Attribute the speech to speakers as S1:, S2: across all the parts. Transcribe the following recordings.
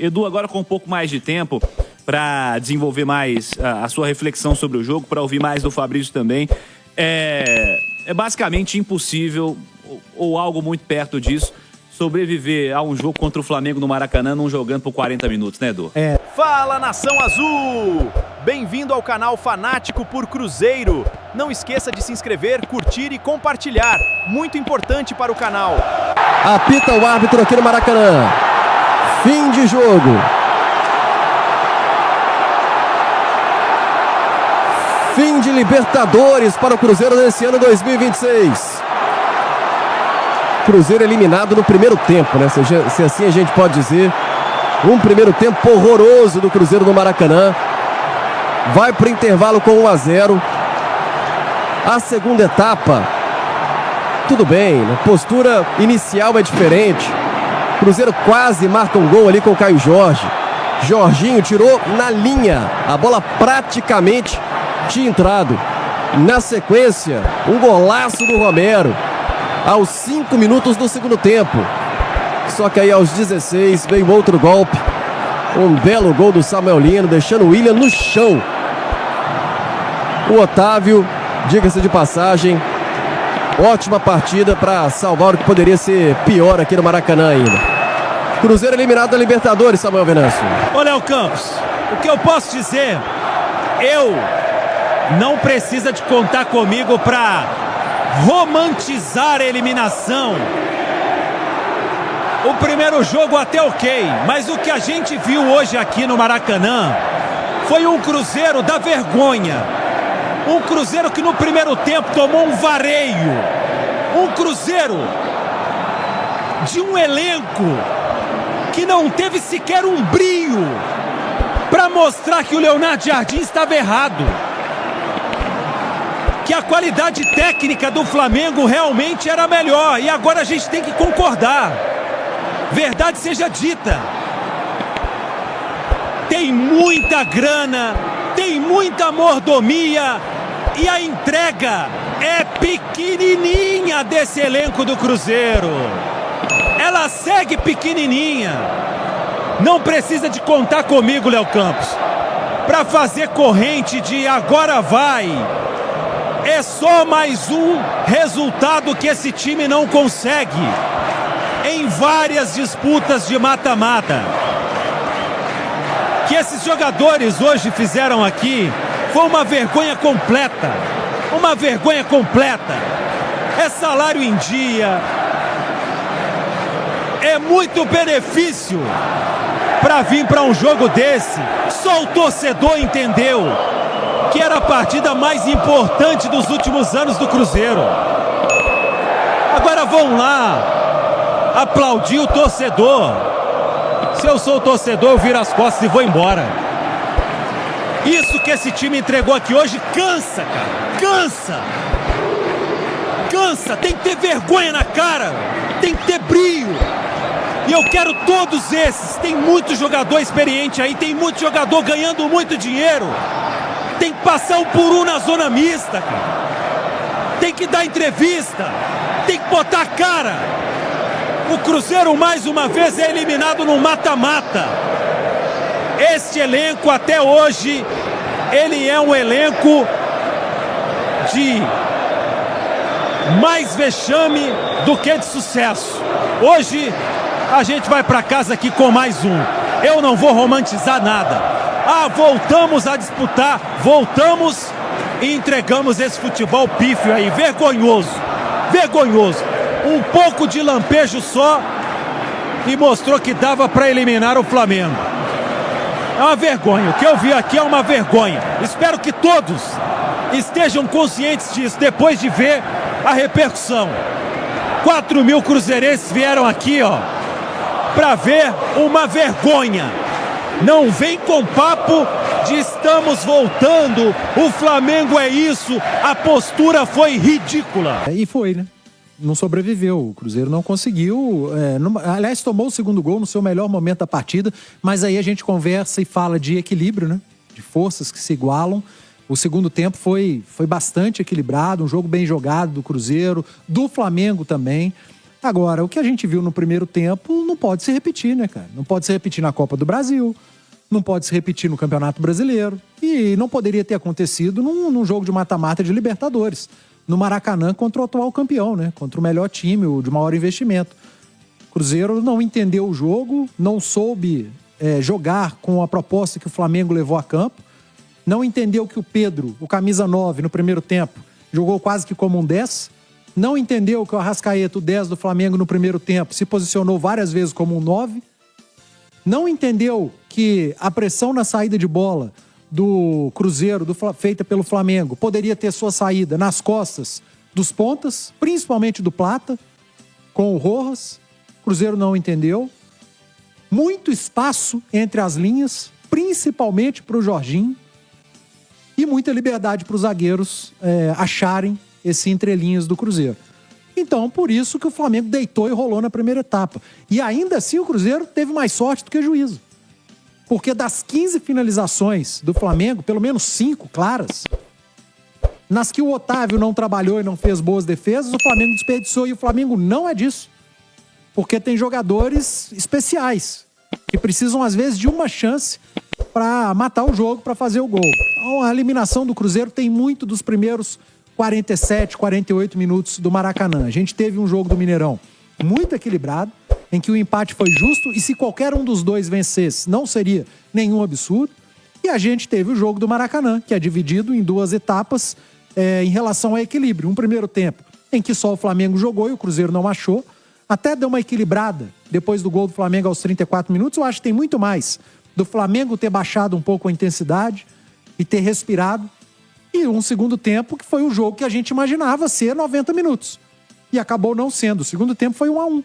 S1: Edu, agora com um pouco mais de tempo para desenvolver mais a sua reflexão sobre o jogo, para ouvir mais do Fabrício também, é basicamente impossível, ou algo muito perto disso, sobreviver a um jogo contra o Flamengo no Maracanã, não jogando por 40 minutos, né, Edu?
S2: Fala, Nação Azul! Bem-vindo ao canal Fanático por Cruzeiro. Não esqueça de se inscrever, curtir e compartilhar. Muito importante para o canal.
S3: Apita o árbitro aqui no Maracanã. Fim de jogo. Fim de Libertadores para o Cruzeiro nesse ano 2026. Cruzeiro eliminado no primeiro tempo, né? Se assim a gente pode dizer. Um primeiro tempo horroroso do Cruzeiro no Maracanã. Vai para o intervalo com 1-0. A segunda etapa, tudo bem, né? Postura inicial é diferente. Cruzeiro quase marca um gol ali com o Caio Jorge. Jorginho tirou na linha. A bola praticamente tinha entrado. Na sequência, um golaço do Romero. Aos 5 minutos do segundo tempo. Só que aí aos 16 veio outro golpe. Um belo gol do Samuel Lino, deixando o William no chão. O Otávio, diga-se de passagem, ótima partida para salvar o que poderia ser pior aqui no Maracanã ainda. Cruzeiro eliminado da Libertadores, Samuel Venâncio.
S4: Ô, Léo Campos, o que eu posso dizer, não precisa de contar comigo para romantizar a eliminação. O primeiro jogo até ok, mas o que a gente viu hoje aqui no Maracanã foi um Cruzeiro da vergonha. Um Cruzeiro que no primeiro tempo tomou um vareio. Um Cruzeiro de um elenco que não teve sequer um brio para mostrar que o Leonardo Jardim estava errado. Que a qualidade técnica do Flamengo realmente era melhor. E agora a gente tem que concordar. Verdade seja dita. Tem muita grana, tem muita mordomia e a entrega é pequenininha desse elenco do Cruzeiro. Ela segue pequenininha. Não precisa de contar comigo, Léo Campos, para fazer corrente de agora vai. É só mais um resultado que esse time não consegue em várias disputas de mata-mata. Que esses jogadores hoje fizeram aqui foi uma vergonha completa. Uma vergonha completa. É salário em dia. É muito benefício para vir para um jogo desse. Só o torcedor entendeu que era a partida mais importante dos últimos anos do Cruzeiro. Agora vão lá aplaudir o torcedor. Se eu sou o torcedor, eu viro as costas e vou embora. Isso que esse time entregou aqui hoje cansa, cara. Cansa. Cansa. Tem que ter vergonha na cara. Tem que ter brio. E eu quero todos esses. Tem muito jogador experiente aí. Tem muito jogador ganhando muito dinheiro. Tem que passar um por um na zona mista, cara. Tem que dar entrevista. Tem que botar a cara. O Cruzeiro mais uma vez é eliminado no mata-mata. Este elenco até hoje, ele é um elenco de mais vexame do que de sucesso. Hoje a gente vai para casa aqui com mais um. Eu não vou romantizar nada. Voltamos a disputar, voltamos e entregamos esse futebol pífio aí, vergonhoso. Vergonhoso. Um pouco de lampejo só e mostrou que dava para eliminar o Flamengo. É uma vergonha. O que eu vi aqui é uma vergonha. Espero que todos estejam conscientes disso depois de ver a repercussão. 4.000 cruzeirenses vieram aqui, para ver uma vergonha. Não vem com papo de estamos voltando, o Flamengo é isso. A postura foi ridícula.
S5: E foi, né? Não sobreviveu, o Cruzeiro não conseguiu, aliás, tomou o segundo gol no seu melhor momento da partida, mas aí a gente conversa e fala de equilíbrio, né? De forças que se igualam. O segundo tempo foi bastante equilibrado, um jogo bem jogado do Cruzeiro, do Flamengo também. Agora, o que a gente viu no primeiro tempo não pode se repetir, né, cara? Não pode se repetir na Copa do Brasil, não pode se repetir no Campeonato Brasileiro e não poderia ter acontecido num jogo de mata-mata de Libertadores, no Maracanã contra o atual campeão, né? Contra o melhor time, o de maior investimento. O Cruzeiro não entendeu o jogo, não soube jogar com a proposta que o Flamengo levou a campo, não entendeu que o Pedro, o camisa 9, no primeiro tempo, jogou quase que como um 10, não entendeu que o Arrascaeta, o 10 do Flamengo no primeiro tempo, se posicionou várias vezes como um 9, não entendeu que a pressão na saída de bola do Cruzeiro, feita pelo Flamengo, poderia ter sua saída nas costas dos pontas, principalmente do Plata, com o Rojas. O Cruzeiro não entendeu. Muito espaço entre as linhas, principalmente para o Jorginho, e muita liberdade para os zagueiros acharem esse entrelinhas do Cruzeiro. Então, por isso que o Flamengo deitou e rolou na primeira etapa. E ainda assim o Cruzeiro teve mais sorte do que juízo. Porque das 15 finalizações do Flamengo, pelo menos 5 claras, nas que o Otávio não trabalhou e não fez boas defesas, o Flamengo desperdiçou. E o Flamengo não é disso. Porque tem jogadores especiais, que precisam, às vezes, de uma chance para matar o jogo, para fazer o gol. Então, a eliminação do Cruzeiro tem muito dos primeiros 47, 48 minutos do Maracanã. A gente teve um jogo do Mineirão muito equilibrado, em que o empate foi justo, e se qualquer um dos dois vencesse, não seria nenhum absurdo. E a gente teve o jogo do Maracanã, que é dividido em 2 etapas em relação ao equilíbrio. Um primeiro tempo em que só o Flamengo jogou e o Cruzeiro não achou. Até deu uma equilibrada depois do gol do Flamengo aos 34 minutos. Eu acho que tem muito mais do Flamengo ter baixado um pouco a intensidade e ter respirado. E um segundo tempo que foi o jogo que a gente imaginava ser 90 minutos. E acabou não sendo. O segundo tempo foi 1-1.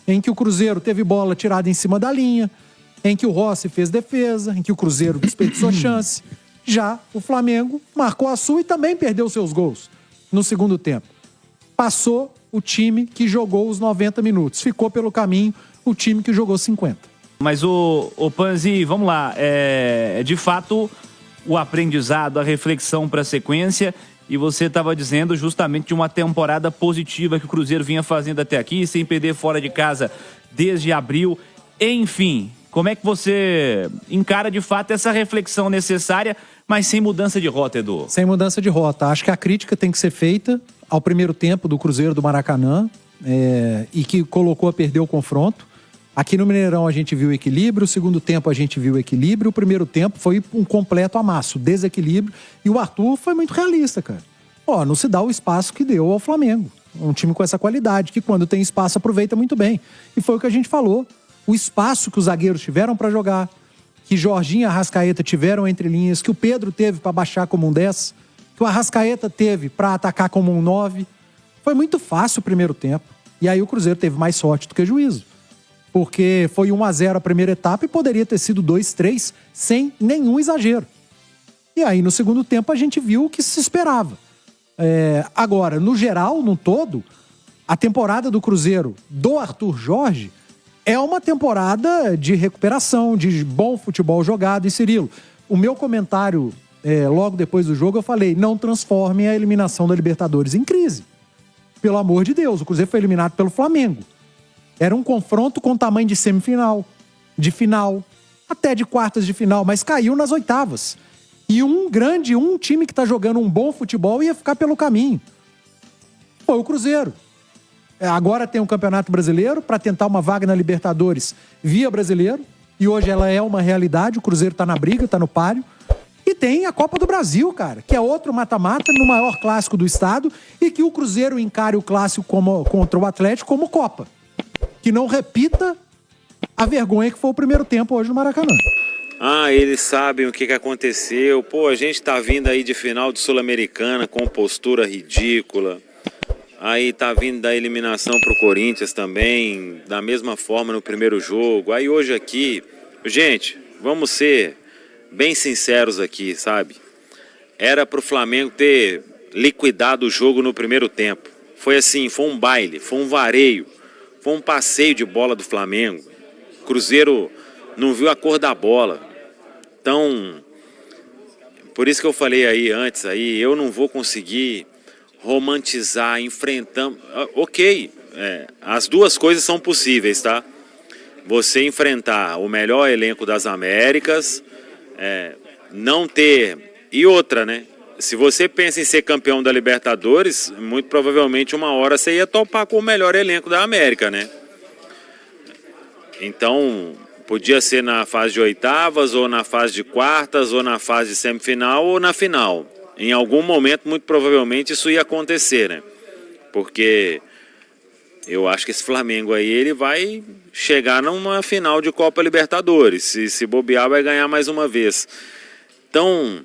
S5: Em que o Cruzeiro teve bola tirada em cima da linha, em que o Rossi fez defesa, em que o Cruzeiro desperdiçou chance. Já o Flamengo marcou a sua e também perdeu seus gols no segundo tempo. Passou o time que jogou os 90 minutos. Ficou pelo caminho o time que jogou 50.
S1: Mas o Panzi, vamos lá, de fato o aprendizado, a reflexão para a sequência, e você estava dizendo justamente de uma temporada positiva que o Cruzeiro vinha fazendo até aqui, sem perder fora de casa desde abril. Enfim, como é que você encara de fato essa reflexão necessária, mas sem mudança de rota, Edu?
S5: Sem mudança de rota. Acho que a crítica tem que ser feita ao primeiro tempo do Cruzeiro do Maracanã, e que colocou a perder o confronto. Aqui no Mineirão a gente viu equilíbrio, o segundo tempo a gente viu equilíbrio, o primeiro tempo foi um completo amasso, desequilíbrio, e o Arthur foi muito realista, cara. Não se dá o espaço que deu ao Flamengo. Um time com essa qualidade, que quando tem espaço aproveita muito bem. E foi o que a gente falou. O espaço que os zagueiros tiveram para jogar, que Jorginho e Arrascaeta tiveram entre linhas, que o Pedro teve para baixar como um 10, que o Arrascaeta teve para atacar como um 9. Foi muito fácil o primeiro tempo. E aí o Cruzeiro teve mais sorte do que juízo. Porque foi 1-0 a primeira etapa e poderia ter sido 2-3 sem nenhum exagero. E aí no segundo tempo a gente viu o que se esperava. Agora, no geral, no todo, a temporada do Cruzeiro do Arthur Jorge é uma temporada de recuperação, de bom futebol jogado. E Cirilo, o meu comentário logo depois do jogo eu falei, não transformem a eliminação da Libertadores em crise. Pelo amor de Deus, o Cruzeiro foi eliminado pelo Flamengo. Era um confronto com tamanho de semifinal, de final, até de quartas de final, mas caiu nas oitavas. E um time que está jogando um bom futebol ia ficar pelo caminho. Foi o Cruzeiro. Agora tem um Campeonato Brasileiro para tentar uma vaga na Libertadores via Brasileiro. E hoje ela é uma realidade, o Cruzeiro está na briga, está no páreo. E tem a Copa do Brasil, cara, que é outro mata-mata no maior clássico do estado e que o Cruzeiro encare o clássico contra o Atlético como Copa. Que não repita a vergonha que foi o primeiro tempo hoje no Maracanã.
S6: Eles sabem o que aconteceu. A gente tá vindo aí de final de Sul-Americana com postura ridícula. Aí tá vindo da eliminação pro Corinthians também, da mesma forma no primeiro jogo. Aí hoje aqui, gente, vamos ser bem sinceros aqui, sabe? Era pro Flamengo ter liquidado o jogo no primeiro tempo. Foi assim, foi um baile, foi um vareio. Foi um passeio de bola do Flamengo. O Cruzeiro não viu a cor da bola. Então, por isso que eu falei aí antes, eu não vou conseguir romantizar, enfrentando... Ok, as duas coisas são possíveis, tá? Você enfrentar o melhor elenco das Américas, não ter... E outra, né? Se você pensa em ser campeão da Libertadores, muito provavelmente uma hora você ia topar com o melhor elenco da América, né? Então, podia ser na fase de oitavas, ou na fase de quartas, ou na fase de semifinal, ou na final. Em algum momento, muito provavelmente, isso ia acontecer, né? Porque eu acho que esse Flamengo aí, ele vai chegar numa final de Copa Libertadores. Se bobear, vai ganhar mais uma vez. Então,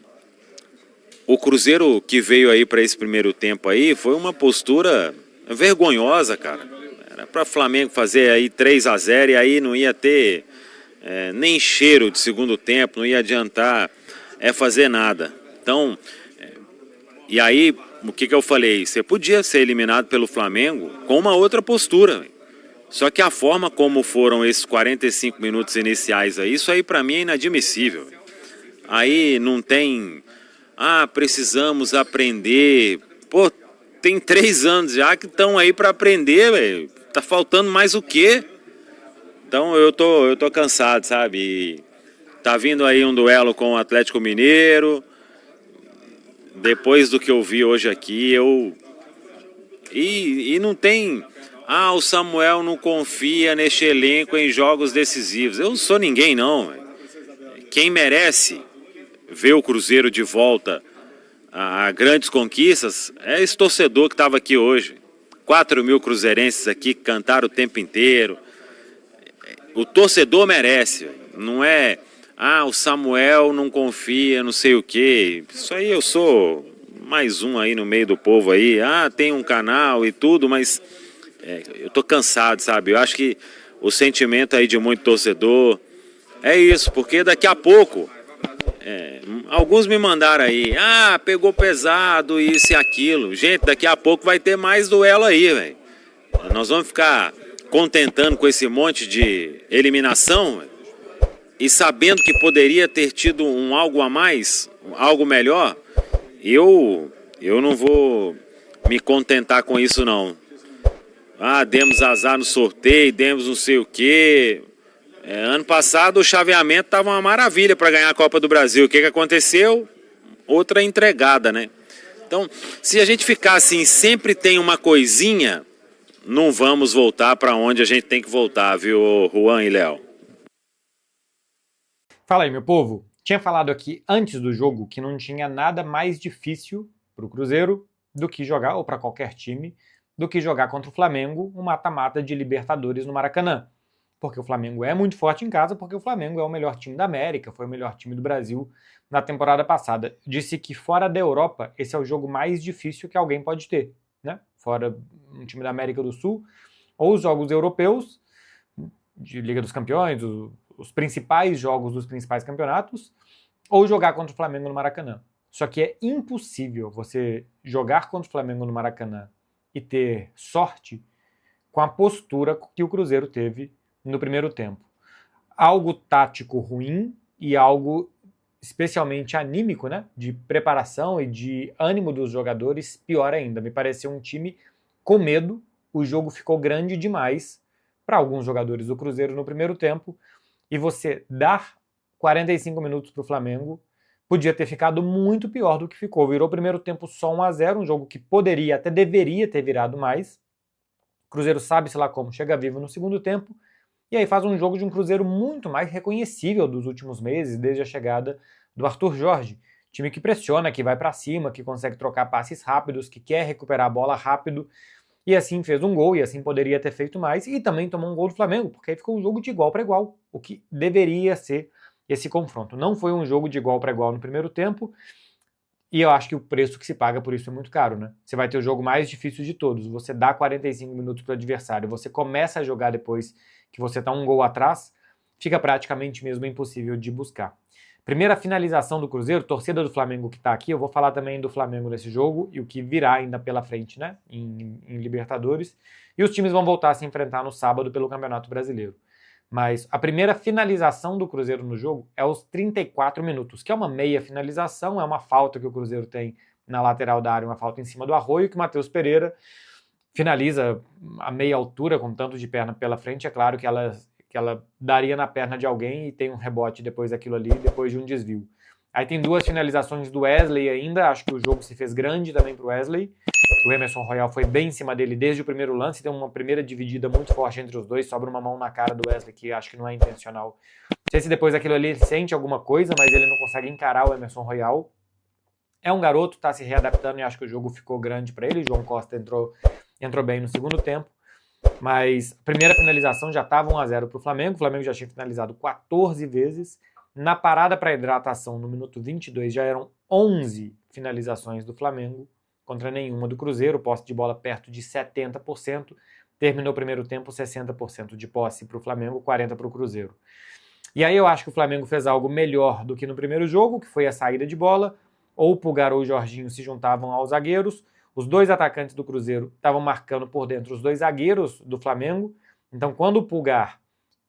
S6: o Cruzeiro que veio aí para esse primeiro tempo aí, foi uma postura vergonhosa, cara. Era para o Flamengo fazer aí 3-0 e aí não ia ter nem cheiro de segundo tempo, não ia adiantar fazer nada. Então, e aí, o que eu falei? Você podia ser eliminado pelo Flamengo com uma outra postura. Só que a forma como foram esses 45 minutos iniciais aí, isso aí para mim é inadmissível. Aí não tem... precisamos aprender. Pô, tem 3 anos já que estão aí para aprender, velho. Tá faltando mais o quê? Então eu tô cansado, sabe? E tá vindo aí um duelo com o Atlético Mineiro. Depois do que eu vi hoje aqui, E não tem... o Samuel não confia neste elenco em jogos decisivos. Eu não sou ninguém, não, véio. Quem merece ver o Cruzeiro de volta a grandes conquistas é esse torcedor que estava aqui hoje. 4.000 cruzeirenses aqui que cantaram o tempo inteiro. O torcedor merece, não é... o Samuel não confia, não sei o quê. Isso aí eu sou mais um aí no meio do povo aí. Tem um canal e tudo, mas eu tô cansado, sabe? Eu acho que o sentimento aí de muito torcedor é isso, porque daqui a pouco... alguns me mandaram aí, pegou pesado, isso e aquilo. Gente, daqui a pouco vai ter mais duelo aí, velho. Nós vamos ficar contentando com esse monte de eliminação, véio, e sabendo que poderia ter tido algo a mais, algo melhor. Eu não vou me contentar com isso, não. Demos azar no sorteio, demos não sei o quê... ano passado o chaveamento estava uma maravilha para ganhar a Copa do Brasil. O que aconteceu? Outra entregada, né? Então, se a gente ficar assim, sempre tem uma coisinha, não vamos voltar para onde a gente tem que voltar, viu, Juan e Léo?
S7: Fala aí, meu povo. Tinha falado aqui antes do jogo que não tinha nada mais difícil para o Cruzeiro do que jogar, ou para qualquer time, do que jogar contra o Flamengo um mata-mata de Libertadores no Maracanã. Porque o Flamengo é muito forte em casa, porque o Flamengo é o melhor time da América, foi o melhor time do Brasil na temporada passada. Disse que fora da Europa, esse é o jogo mais difícil que alguém pode ter, né? Fora um time da América do Sul, ou os jogos europeus, de Liga dos Campeões, os principais jogos dos principais campeonatos, ou jogar contra o Flamengo no Maracanã. Só que é impossível você jogar contra o Flamengo no Maracanã e ter sorte com a postura que o Cruzeiro teve no primeiro tempo. Algo tático ruim e algo especialmente anímico, né? De preparação e de ânimo dos jogadores, pior ainda. Me pareceu um time com medo, o jogo ficou grande demais para alguns jogadores do Cruzeiro no primeiro tempo, e você dar 45 minutos para o Flamengo podia ter ficado muito pior do que ficou. Virou o primeiro tempo só 1-0, um jogo que poderia, até deveria ter virado mais. O Cruzeiro sabe-se lá como, chega vivo no segundo tempo, e aí faz um jogo de um Cruzeiro muito mais reconhecível dos últimos meses, desde a chegada do Arthur Jorge. Time que pressiona, que vai para cima, que consegue trocar passes rápidos, que quer recuperar a bola rápido, e assim fez um gol, e assim poderia ter feito mais, e também tomou um gol do Flamengo, porque aí ficou um jogo de igual para igual, o que deveria ser esse confronto. Não foi um jogo de igual para igual no primeiro tempo, e eu acho que o preço que se paga por isso é muito caro, né? Você vai ter o jogo mais difícil de todos, você dá 45 minutos para o adversário, você começa a jogar depois que você está um gol atrás, fica praticamente mesmo impossível de buscar. Primeira finalização do Cruzeiro, torcida do Flamengo que está aqui, eu vou falar também do Flamengo nesse jogo e o que virá ainda pela frente, né, em Libertadores. E os times vão voltar a se enfrentar no sábado pelo Campeonato Brasileiro. Mas a primeira finalização do Cruzeiro no jogo é aos 34 minutos, que é uma meia finalização, é uma falta que o Cruzeiro tem na lateral da área, uma falta em cima do Arroio, que o Matheus Pereira finaliza a meia altura com tanto de perna pela frente, é claro que ela daria na perna de alguém e tem um rebote depois daquilo ali, depois de um desvio. Aí tem 2 finalizações do Wesley ainda, acho que o jogo se fez grande também para o Wesley. O Emerson Royal foi bem em cima dele desde o primeiro lance, tem uma primeira dividida muito forte entre os dois, sobra uma mão na cara do Wesley, que acho que não é intencional. Não sei se depois daquilo ali ele sente alguma coisa, mas ele não consegue encarar o Emerson Royal. É um garoto, está se readaptando e acho que o jogo ficou grande para ele. O João Costa entrou bem no segundo tempo. Mas a primeira finalização já estava 1-0 para o Flamengo já tinha finalizado 14 vezes. Na parada para hidratação, no minuto 22, já eram 11 finalizações do Flamengo contra nenhuma do Cruzeiro, posse de bola perto de 70%. Terminou o primeiro tempo 60% de posse para o Flamengo, 40% para o Cruzeiro. E aí eu acho que o Flamengo fez algo melhor do que no primeiro jogo, que foi a saída de bola. Ou o Pulgar ou o Jorginho se juntavam aos zagueiros. Os 2 atacantes do Cruzeiro estavam marcando por dentro os 2 zagueiros do Flamengo. Então, quando o Pulgar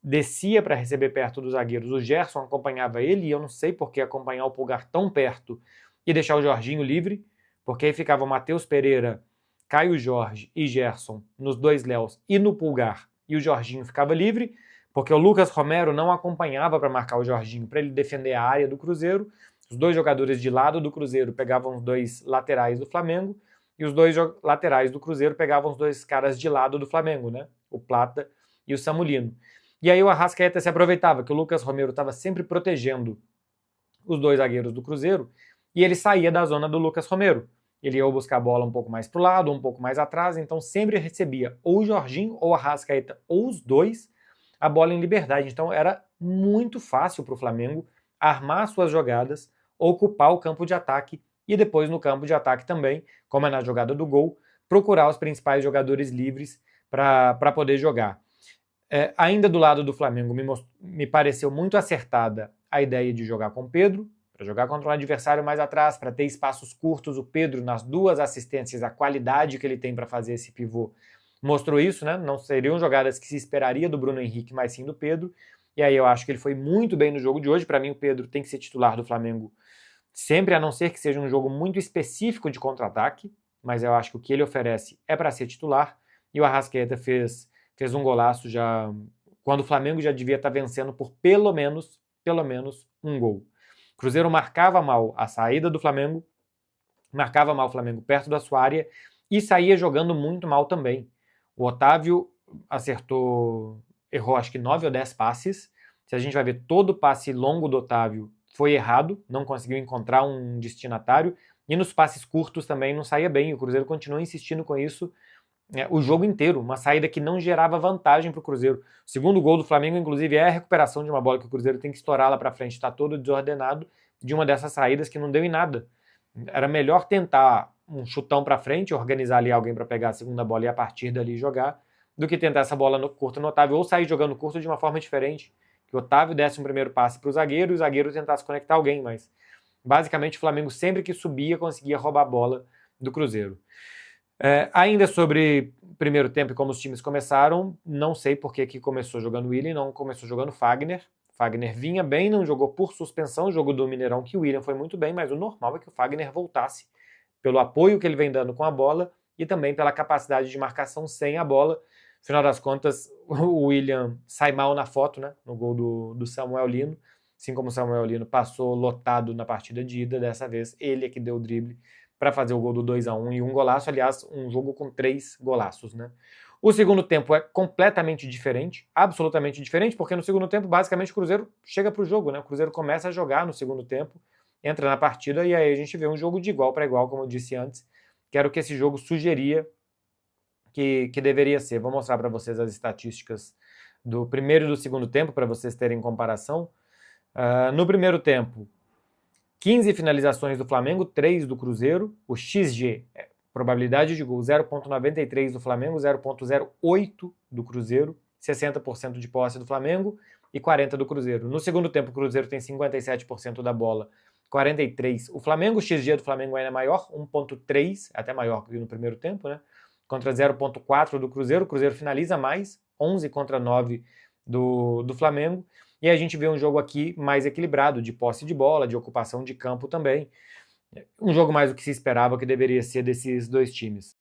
S7: descia para receber perto dos zagueiros, o Gerson acompanhava ele, e eu não sei por que acompanhar o Pulgar tão perto e deixar o Jorginho livre, porque aí ficava o Matheus Pereira, Caio Jorge e Gerson nos 2 Léos e no Pulgar, e o Jorginho ficava livre, porque o Lucas Romero não acompanhava para marcar o Jorginho, para ele defender a área do Cruzeiro. Os 2 jogadores de lado do Cruzeiro pegavam os 2 laterais do Flamengo, e os 2 laterais do Cruzeiro pegavam os 2 caras de lado do Flamengo, né? O Plata e o Samulino. E aí o Arrascaeta se aproveitava, que o Lucas Romero estava sempre protegendo os 2 zagueiros do Cruzeiro, e ele saía da zona do Lucas Romero. Ele ia buscar a bola um pouco mais para o lado, um pouco mais atrás, então sempre recebia ou o Jorginho ou o Arrascaeta, ou os 2, a bola em liberdade. Então era muito fácil para o Flamengo armar suas jogadas, ocupar o campo de ataque e depois no campo de ataque também, como é na jogada do gol, procurar os principais jogadores livres para poder jogar. Ainda do lado do Flamengo, me pareceu muito acertada a ideia de jogar com o Pedro, para jogar contra um adversário mais atrás, para ter espaços curtos. O Pedro, nas 2 assistências, a qualidade que ele tem para fazer esse pivô, mostrou isso, né? Não seriam jogadas que se esperaria do Bruno Henrique, mas sim do Pedro. E aí eu acho que ele foi muito bem no jogo de hoje. Para mim, o Pedro tem que ser titular do Flamengo sempre, a não ser que seja um jogo muito específico de contra-ataque, mas eu acho que o que ele oferece é para ser titular. E o Arrascaeta fez um golaço já quando o Flamengo já devia estar vencendo por pelo menos um gol. O Cruzeiro marcava mal a saída do Flamengo, marcava mal o Flamengo perto da sua área e saía jogando muito mal também. O Otávio errou acho que 9 ou 10 passes. Se a gente vai ver, todo passe longo do Otávio foi errado, não conseguiu encontrar um destinatário, e nos passes curtos também não saía bem. O Cruzeiro continua insistindo com isso o jogo inteiro, uma saída que não gerava vantagem para o Cruzeiro. O segundo gol do Flamengo, inclusive, é a recuperação de uma bola que o Cruzeiro tem que estourar lá para frente, está todo desordenado, de uma dessas saídas que não deu em nada. Era melhor tentar um chutão para frente, organizar ali alguém para pegar a segunda bola e a partir dali jogar, do que tentar essa bola curta no Otávio, ou sair jogando curto de uma forma diferente, que o Otávio desse um primeiro passe para o zagueiro e o zagueiro tentasse conectar alguém, mas basicamente o Flamengo sempre que subia conseguia roubar a bola do Cruzeiro. Ainda sobre primeiro tempo e como os times começaram, não sei por que começou jogando o Willian, não começou jogando o Fagner. Fagner vinha bem, não jogou por suspensão, o jogo do Mineirão que o Willian foi muito bem, mas o normal é que o Fagner voltasse pelo apoio que ele vem dando com a bola e também pela capacidade de marcação sem a bola. No final das contas, o Willian sai mal na foto, né, no gol do Samuel Lino, assim como o Samuel Lino passou lotado na partida de ida, dessa vez ele é que deu o drible para fazer o gol do 2-1 e um golaço, aliás, um jogo com 3 golaços, né? O segundo tempo é completamente diferente, absolutamente diferente, porque no segundo tempo, basicamente, o Cruzeiro chega para o jogo, né? O Cruzeiro começa a jogar no segundo tempo, entra na partida e aí a gente vê um jogo de igual para igual, como eu disse antes, que era o que esse jogo sugeria que deveria ser. Vou mostrar para vocês as estatísticas do primeiro e do segundo tempo, para vocês terem comparação. No primeiro tempo, 15 finalizações do Flamengo, 3 do Cruzeiro. O XG, probabilidade de gol, 0,93 do Flamengo, 0,08 do Cruzeiro, 60% de posse do Flamengo e 40% do Cruzeiro. No segundo tempo, o Cruzeiro tem 57% da bola, 43% o Flamengo. O XG do Flamengo ainda é maior, 1,3, até maior que no primeiro tempo, né? Contra 0,4 do Cruzeiro. O Cruzeiro finaliza mais, 11 contra 9 do Flamengo. E a gente vê um jogo aqui mais equilibrado, de posse de bola, de ocupação de campo também. Um jogo mais do que se esperava que deveria ser desses dois times.